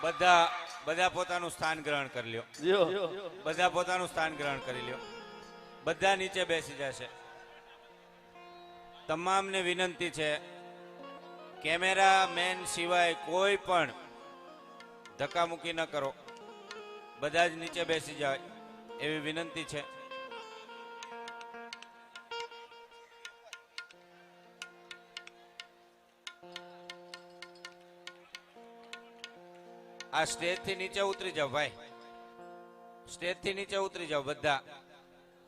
બધા બધા પોતાનું સ્થાન ગ્રહણ કરી લ્યો. બધા પોતાનું સ્થાન ગ્રહણ કરી લ્યો. બધા નીચે બેસી જશે. તમામને વિનંતી છે, કેમેરા મેન સિવાય કોઈ પણ ધક્કામુક્કી ન કરો. બધા જ નીચે બેસી જાય એવી વિનંતી છે. આ સ્ટેજ થી નીચે ઉતરી જાઓ ભાઈ. સ્ટેજ થી નીચે ઉતરી જાઓ બધા.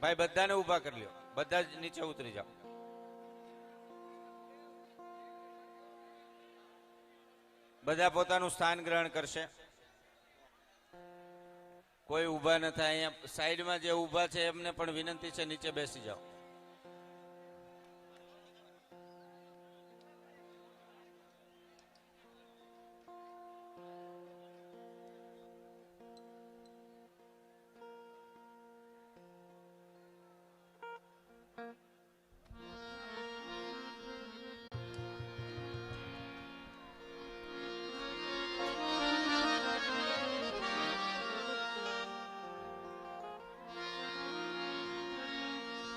ભાઈ બધાને ઉભા કરી લ્યો. બધા જ નીચે ઉતરી જાઓ. બધા પોતાનું સ્થાન ગ્રહણ કરશે. કોઈ ઉભા ન થાય. અહીંયા સાઈડમાં જે ઉભા છે એમને પણ વિનંતી છે, નીચે બેસી જાઓ.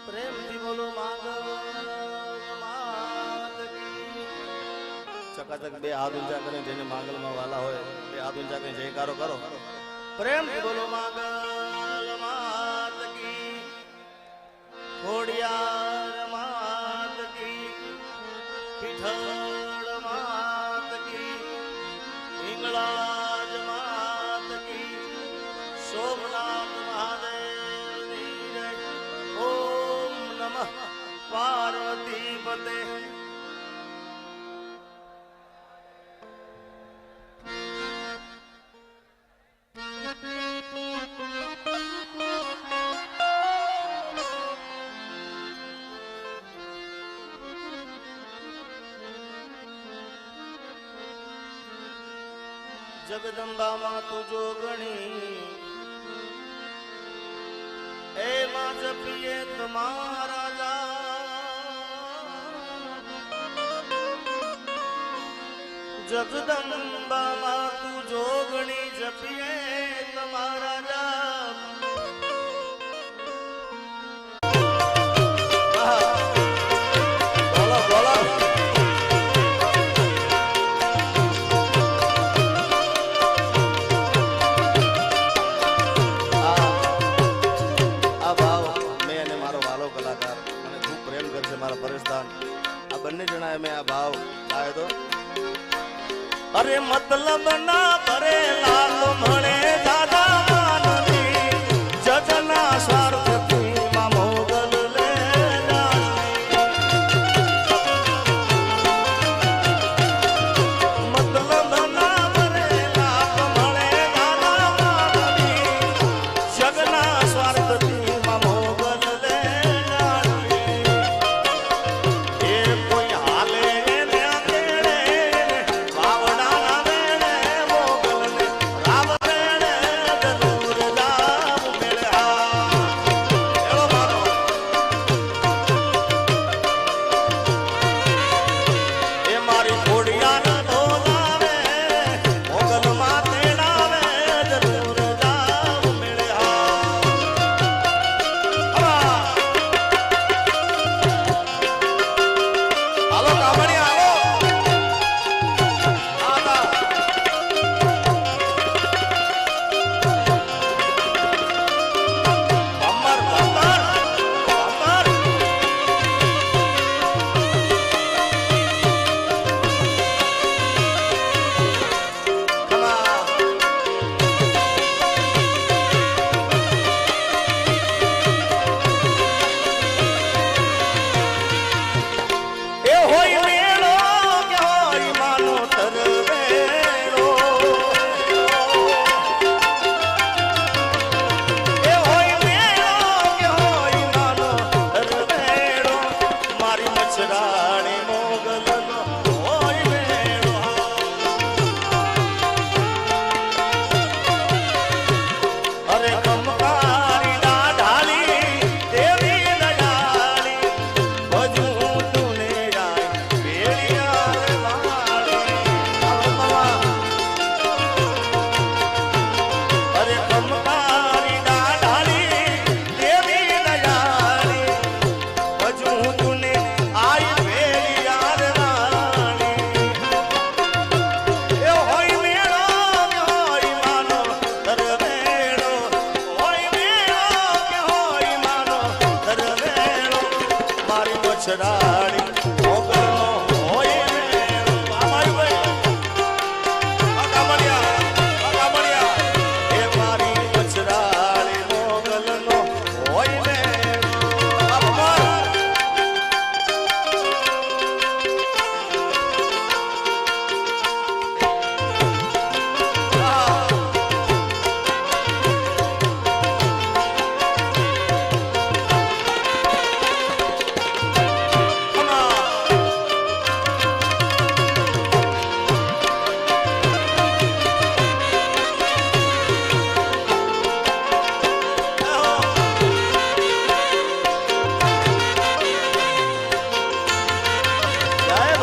પ્રેમથી બોલો ચકાચક બે હાથ ઊંચા કરીને જેને માંગલમાં વાલા હોય બે હાથ ઊંચા કરીને જયકારો કરો. પ્રેમથી બોલો માંગલ માત કી, ખોડિયાર માત કી, પીઠળ માત કી, હિંગળાજ માત કી, સોમનાથ મહાદેવ પાર્વતી પતે. જગદંબામાં તું જોગણી એ માં જપીએ તમારા જગદંબામાં તું જોગણી જપીએ તમારા જાપ. બોલો બોલો. આ ભાવ મેં અને મારો વાલો કલાકાર મને ખૂબ પ્રેમ કરશે મારા પરેશદાન. આ બંને જણાએ મેં આ ભાવ ગાયો તો. અરે મતલબ ના કરે લાલ મળે દાદા માનવી, જગના સ્વાર્થથી માં મોગલ લે મતલબ ના કરે લાલ મળે દાદા માનવી, જગના સ્વાર્થથી માં મોગલ લે એ કોઈ હાલે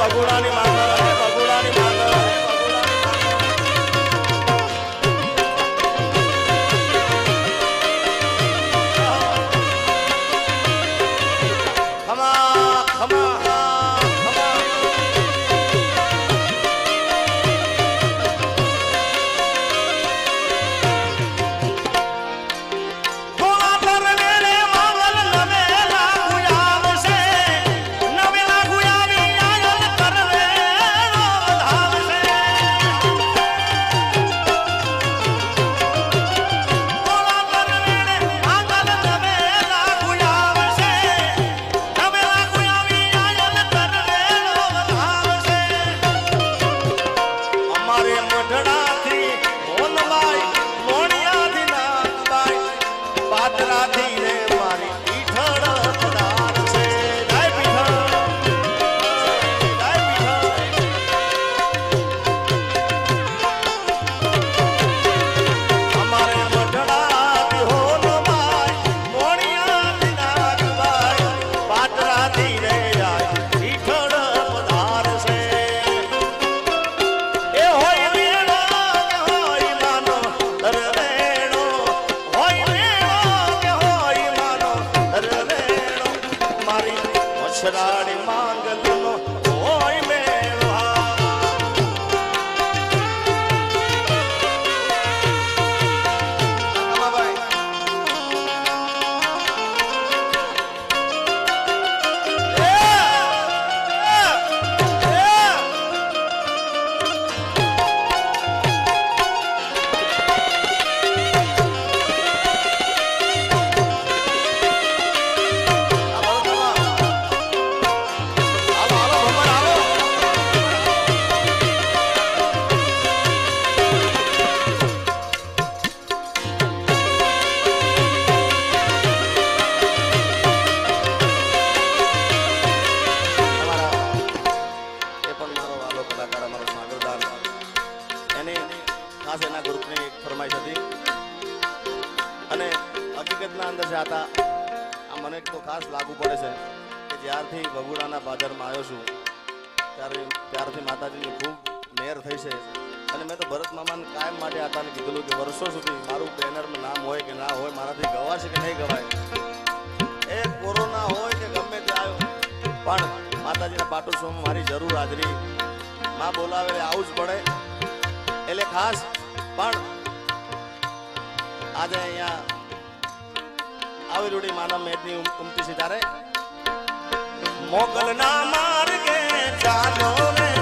બગુડાની માંગલ અરે બગુડાની માંગલ ખમા ખમા મચ્છરાણી માંગલનો હોય મેળવા એના ગ્રુપની એક ફરમાઈશ હતી અને હકીકતના અંદર જે હતા આ મને તો ખાસ લાગુ પડે છે કે જ્યારથી બગુડાના બાજારમાં આવ્યો છું ત્યારથી માતાજીની ખૂબ મહેર થઈ છે અને મેં તો ભરત મામાને કાયમ માટે આતાને કીધેલું કે વર્ષો સુધી મારું બેનરમાં નામ હોય કે ના હોય મારાથી ગવાશે કે નહીં ગવાય એ કોરોના હોય કે ગમે તે આવ્યો પણ માતાજીના પાટોત્સવમાં મારી જરૂર હાજરી માં બોલાવે આવું જ પડે એટલે ખાસ પણ આજે અહીંયા આવી રૂડી માનવ મેદની ઉમટી છે ત્યારે મોગલના માર્ગે ચાલો રે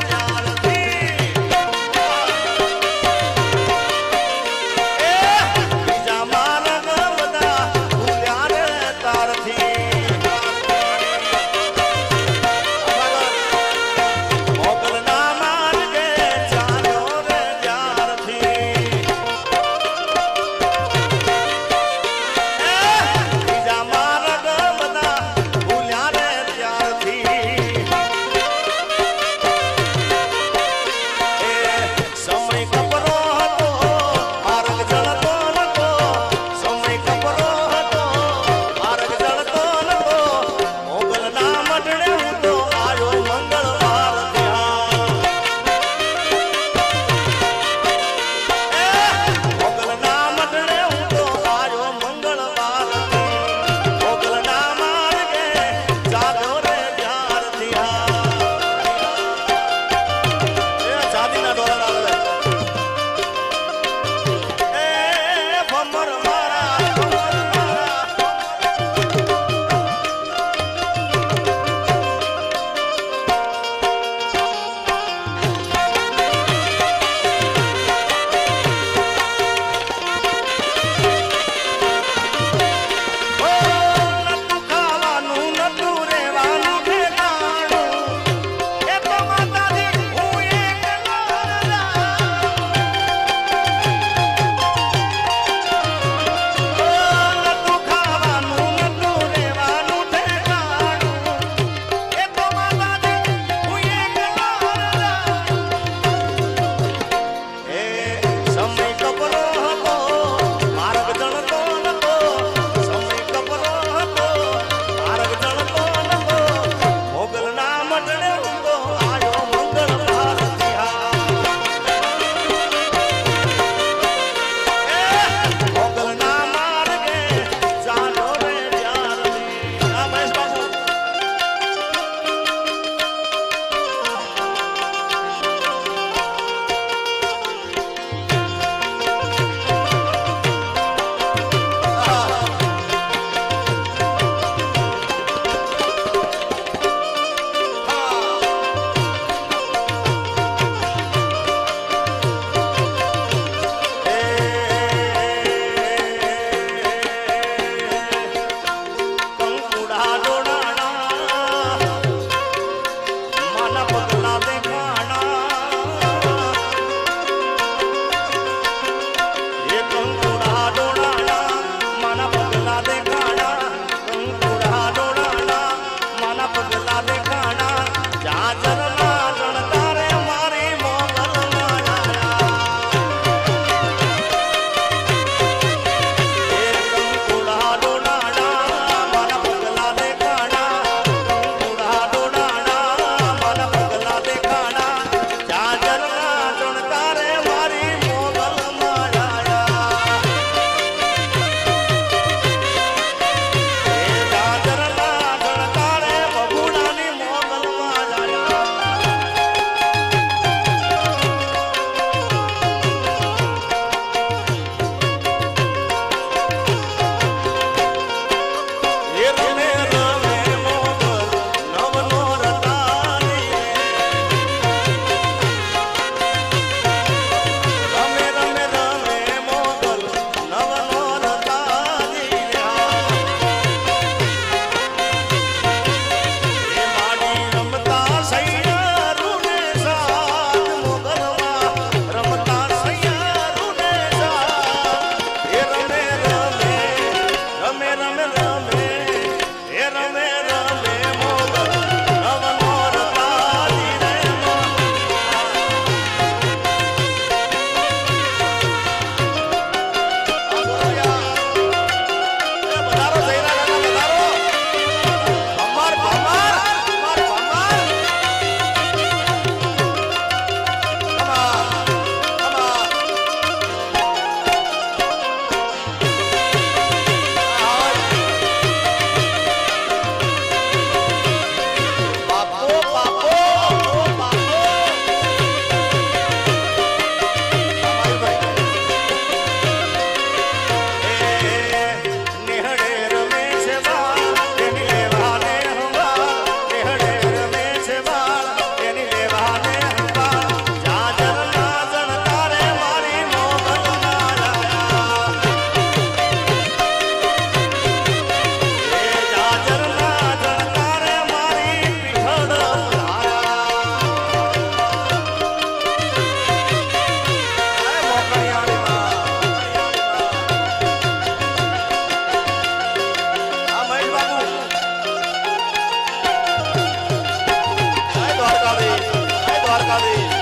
દ્વારકાધીશ.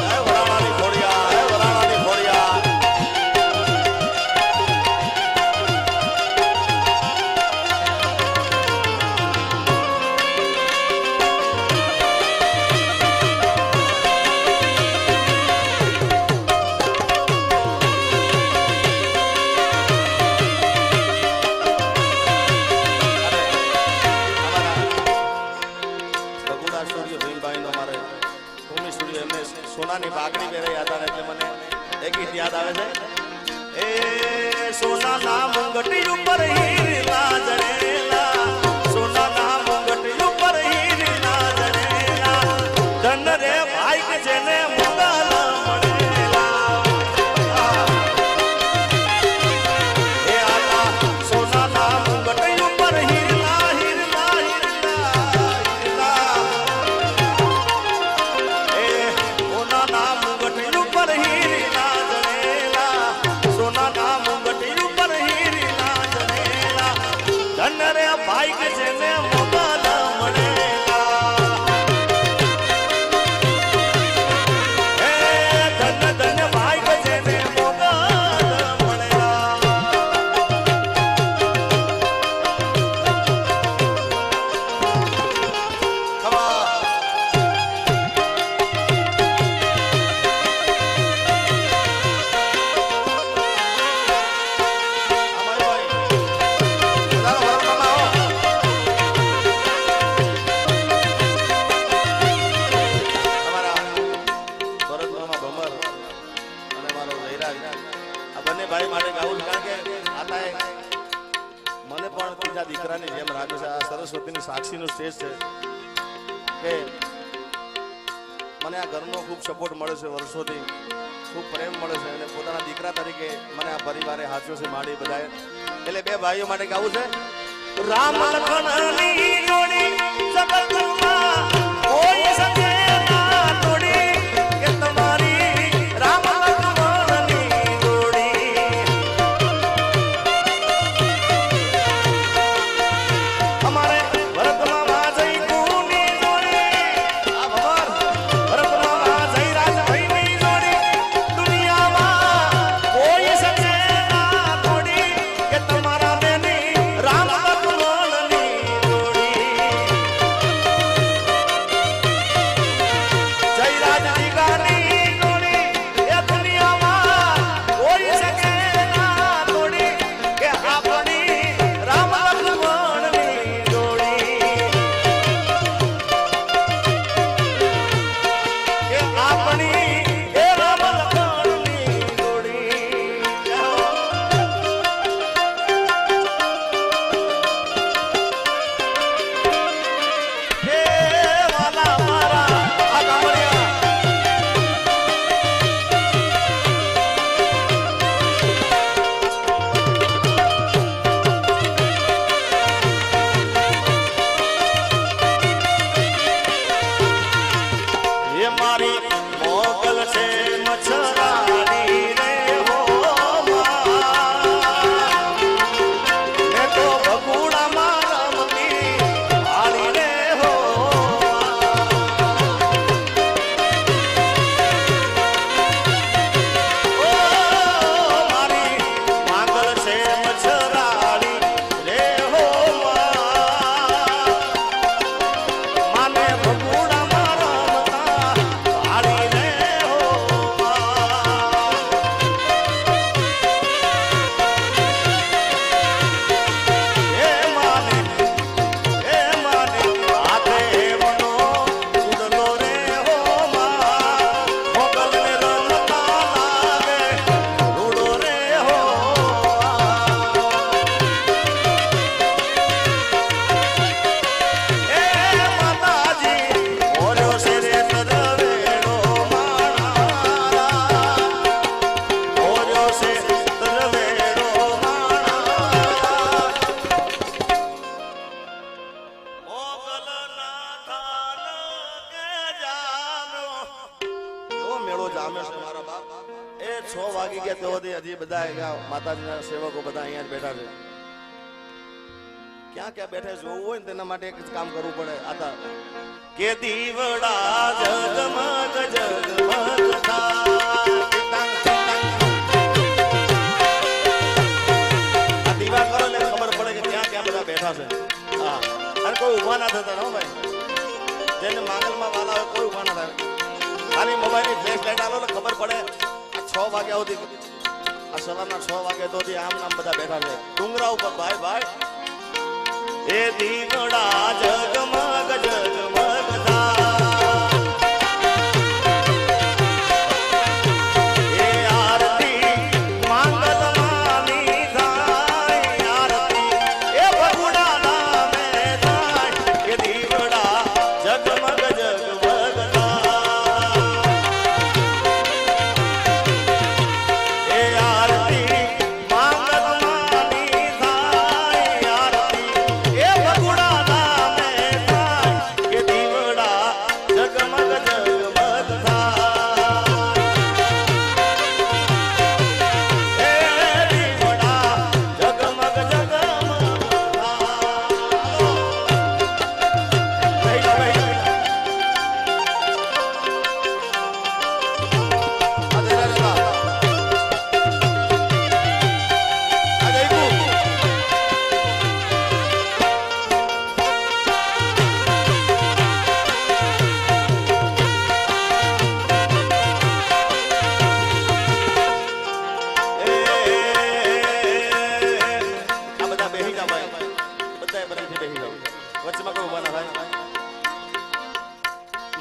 જય વરાણાની ખોડિયા, જય વરાણાની ખોડિયા. બગુડા સ્ટુડિયો ભીમભાઈનો અમારે ભૂમિ સ્ટુડિયો એમને સોનાની પાઘડી પહેરાઈ હતા ને એટલે મને એક ગીત યાદ આવે છે. એ સોનાના મુંગટી ઉપર હીરા જડેલા, સોનાના મુંગટી ઉપર હીરા જડેલા, ધન રે ભાઈ કે જેને મુગલ મળેલા. એ આલા સોનાના મુંગટી ઉપર હીરા હીરા હીરા હીરા. એ સોનાના મુંગટી ઉપર હીરા જડેલા, સોનાના મુંગટી ઉપર હીરા જડેલા, ધન રે ભાઈ કે જેને મુગલ મળેલા. એ ધન ધન ભાઈ કે જેને મુગલ મળેલા. ખબર દીકરાની જેમ રાખે છે. આ સરસ્વતીની સાક્ષીનું સ્ટેજ છે કે મને આ ઘરનો ખૂબ સપોર્ટ મળે છે, વર્ષોથી ખૂબ પ્રેમ મળે છે અને પોતાના દીકરા તરીકે મને આ પરિવારે હાચ્યો છે માડી બધાએ. એટલે બે ભાઈઓ માટે ગાવું છે. રામ લખનની જોડી જગતમાં કોઈ શકે ના તોડી, કે તમારી રામ લખનની જોડી. અમારે ભરતમાં વાજઈ કુની જોડી, આ ભવર ભરતમાં વાજઈ રાજભાઈની જોડી, દુનિયામાં કોઈ શકે ના તોડી, કે તમારા બેની રામ લક્ષ્મણની જોડી. જય રાજની ગાની જોડી, એ દુનિયામાં કોઈ શકે ના તોડી, કે આપણી રામ લક્ષ્મણની જોડી. કે આપણી એ રામ લક્ષ્મણની જોડી. હે વાલા મારા આ ગામડિયા. એ મારી મોગલ છે મચ્છરાણી રે હો માં. એ તો બગુડામાં રમતી વાળી રે હો માં. ઓ મારી મોગલ છે મચ્છરાણી રે હો માં. માને બગુડામાં રમતા વાળી રે હો માં. એ માને હાથે મનો ઉડલો રે હો માં. મોગલને રમતા લાગે રૂડો રે હો એ માતાજી ઓર્યો છે રે તરવેડો માણા, ઓર્યો છે તરવેડો માણા. મોગલના થાન કે જામ્યો. એવો મેળો જામ્યો છે મારા બાપ. એ 6 વાગી ગયા તો હજી બધા માતાજીના સેવકો બધા અહીંયા જ બેઠા છે. ક્યાં ક્યાં બેઠા જોવું હોય ને તેના માટે એક જ કામ કરવું પડે. આતા કે દીવડા જગમગ તમારી મોબાઈલની ફ્લેશ લાઈટ આલો એટલે ખબર પડે આ 6 વાગ્યા સુધી આ સવારના 6 વાગ્યા તો આમ નામ બધા બેઠા છે ડુંગરા ઉપર ભાઈ ભાઈ એ દીવડા જગમગ જગમગ થાય એ આરતી માંગલમાની થાય આરતી એ ભગુડા નામે થાય એ દીવડા જગમગ જગમગ થાય એ આરતી માંગલમાની થાય આરતી એ ભગુડા નામે થાય એ દીવડા જગમગ જગમગ થાય એ દીવડા જગમગ જગમગ આ બધા બેહી જાવ ભાઈ બધા બરાબર બેહી જાવ વચ્ચેમાં કોઈ ઉભા ના થાય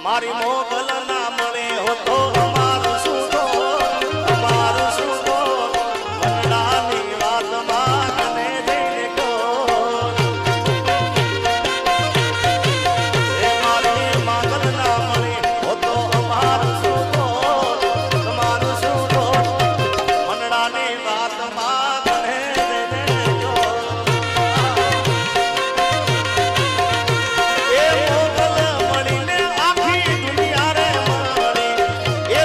મારી મોગલ ના મળે હો તો અમારું શું તો અમારું શું તો મનડાની વાતમાં કને જઈને કહો એ મારી મોગલ ના મળે હો તો અમારું શું તો તમારું શું તો મનડાની વાતમાં કને જઈને કહો એ મોગલ મળીને આખી દુનિયા રે મળી એ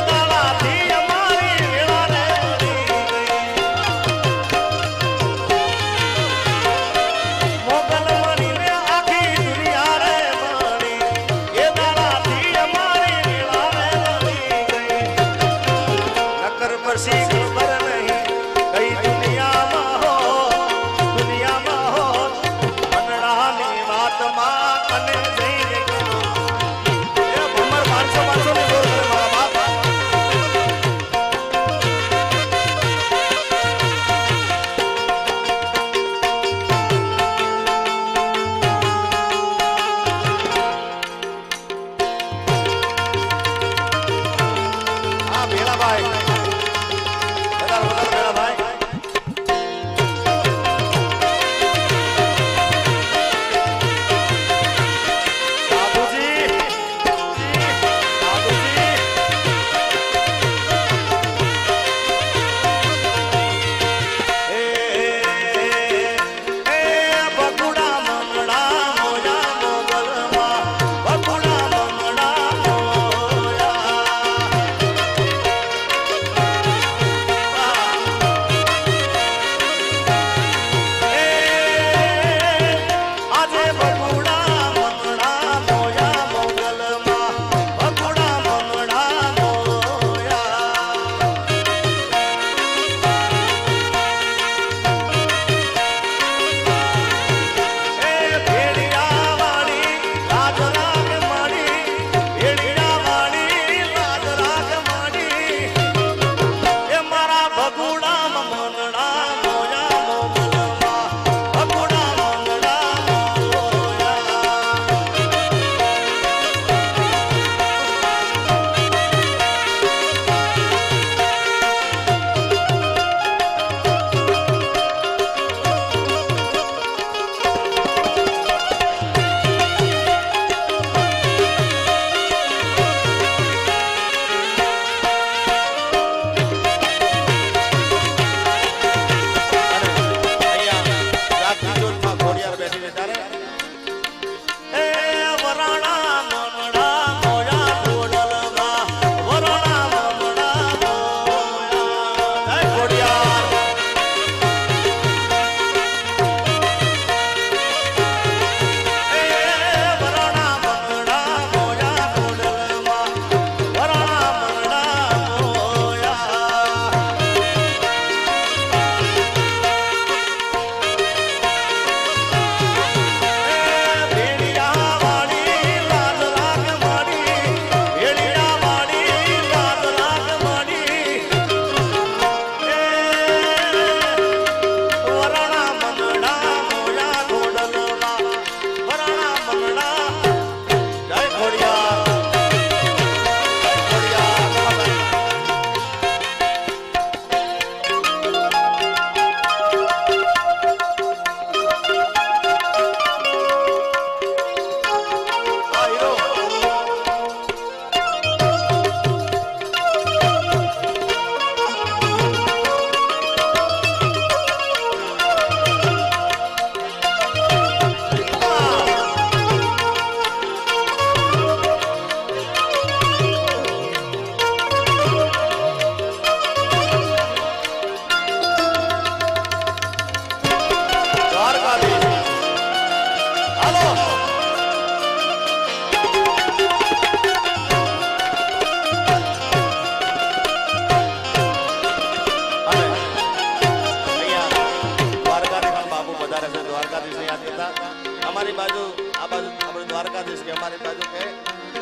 હતા. અમારી બાજુ આ બાજુ આપણે દ્વારકાધીશ કે અમારી બાજુ કે